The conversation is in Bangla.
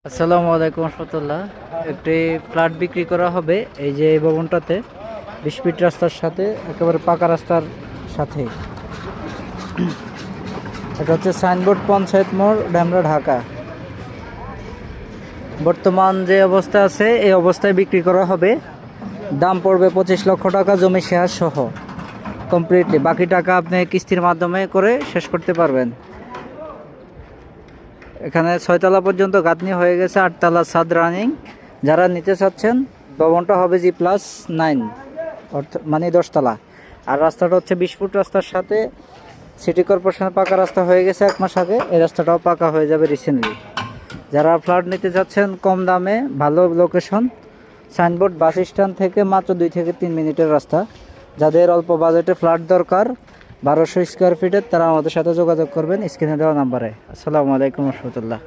আসসালামু আলাইকুম রহমতুল্লাহ। একটি ফ্ল্যাট বিক্রি করা হবে এই যে এই ভবনটাতে 20 ফিট রাস্তার সাথে, একেবারে পাকা রাস্তার সাথে। এটা হচ্ছে সাইনবোর্ড পঞ্চায়েত মোড়, ডেমরা, ঢাকা। বর্তমান যে অবস্থা আছে এই অবস্থায় বিক্রি করা হবে। দাম পড়বে 25 লক্ষ টাকা, জমি শেয়ার সহ কমপ্লিটলি। বাকি টাকা আপনি কিস্তির মাধ্যমে করে শেষ করতে পারবেন। এখানে 6 তলা পর্যন্ত গাঁথনি হয়ে গেছে, 8 তলা ছাদ রানিং। যারা নিতে চাচ্ছেন, ভবনটা হবে G+9, মানে 10 তলা। আর রাস্তাটা হচ্ছে 20 ফুট রাস্তার সাথে। সিটি কর্পোরেশনের পাকা রাস্তা হয়ে গেছে 1 মাস আগে, এই রাস্তাটাও পাকা হয়ে যাবে রিসেন্টলি। যারা ফ্ল্যাট নিতে চাচ্ছেন কম দামে, ভালো লোকেশন, সাইনবোর্ড, বাস স্ট্যান্ড থেকে মাত্র 2 থেকে 3 মিনিটের রাস্তা। যাদের অল্প বাজেটে ফ্ল্যাট দরকার 1200 স্কোয়ার ফিটের, তারা আমাদের সাথে যোগাযোগ করবেন স্ক্রিনে দেওয়া নাম্বারে। আসসালামু আলাইকুম রহমতুল্লাহ।